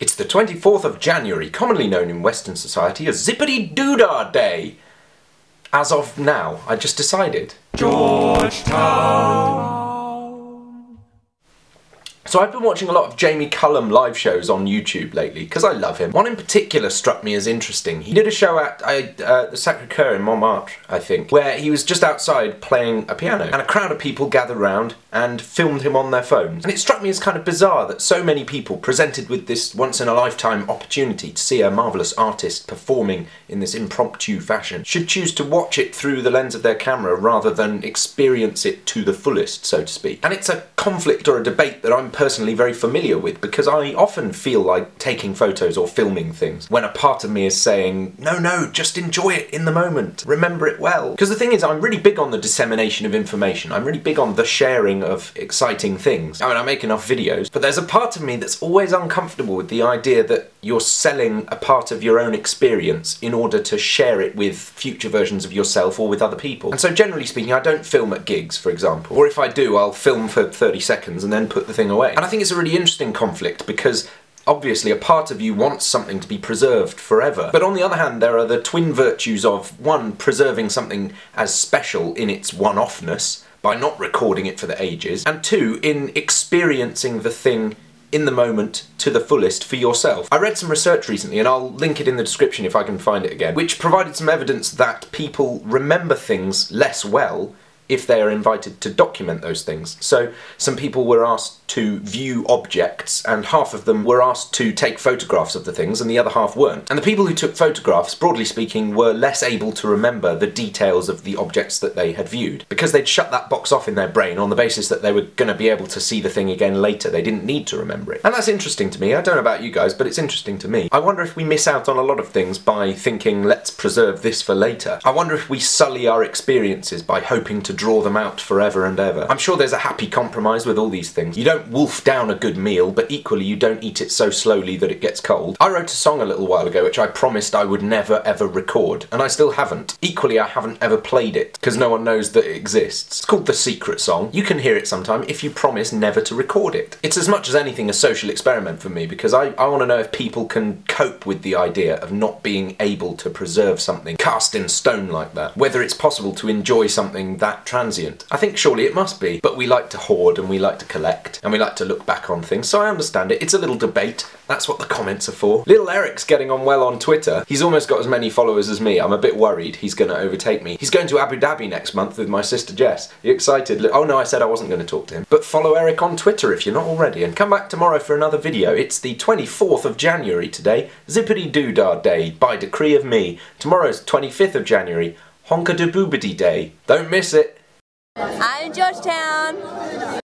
It's the 24th of January, commonly known in Western society as Zippity-Doodah Day. As of now, I just decided. Georgetown. So I've been watching a lot of Jamie Cullum live shows on YouTube lately, because I love him. One in particular struck me as interesting. He did a show at the Sacré-Cœur in Montmartre, I think, where he was just outside playing a piano, and a crowd of people gathered round and filmed him on their phones. And it struck me as kind of bizarre that so many people, presented with this once-in-a-lifetime opportunity to see a marvellous artist performing in this impromptu fashion, should choose to watch it through the lens of their camera rather than experience it to the fullest, so to speak. And it's a conflict or a debate that I'm personally very familiar with, because I often feel like taking photos or filming things when a part of me is saying, no, just enjoy it in the moment, remember it well. Because the thing is, I'm really big on the dissemination of information, I'm really big on the sharing of exciting things. I mean, I make enough videos, but there's a part of me that's always uncomfortable with the idea that you're selling a part of your own experience in order to share it with future versions of yourself or with other people. And so generally speaking, I don't film at gigs, for example, or if I do, I'll film for 30 seconds and then put the thing away. And I think it's a really interesting conflict, because obviously a part of you wants something to be preserved forever. But on the other hand, there are the twin virtues of, one, preserving something as special in its one-offness by not recording it for the ages, and two, in experiencing the thing in the moment to the fullest for yourself. I read some research recently, and I'll link it in the description if I can find it again, which provided some evidence that people remember things less well if they are invited to document those things. So some people were asked to view objects, and half of them were asked to take photographs of the things and the other half weren't. And the people who took photographs, broadly speaking, were less able to remember the details of the objects that they had viewed, because they'd shut that box off in their brain on the basis that they were going to be able to see the thing again later. They didn't need to remember it. And that's interesting to me. I don't know about you guys, but it's interesting to me. I wonder if we miss out on a lot of things by thinking, let's preserve this for later. I wonder if we sully our experiences by hoping to draw them out forever and ever. I'm sure there's a happy compromise with all these things. You don't wolf down a good meal, but equally you don't eat it so slowly that it gets cold. I wrote a song a little while ago which I promised I would never ever record, and I still haven't. Equally, I haven't ever played it, because no one knows that it exists. It's called The Secret Song. You can hear it sometime if you promise never to record it. It's as much as anything a social experiment for me, because I want to know if people can cope with the idea of not being able to preserve something cast in stone like that. Whether it's possible to enjoy something that transient. I think surely it must be, but we like to hoard and we like to collect and we like to look back on things, so I understand it. It's a little debate. That's what the comments are for. Little Eric's getting on well on Twitter. He's almost got as many followers as me. I'm a bit worried he's going to overtake me. He's going to Abu Dhabi next month with my sister Jess. Are you excited? Oh no, I said I wasn't going to talk to him. But follow Eric on Twitter if you're not already, and come back tomorrow for another video. It's the 24th of January today, Zippity-Doodah Day, by decree of me. Tomorrow's 25th of January, Honka-de-Boobity Day. Don't miss it. I'm in Georgetown.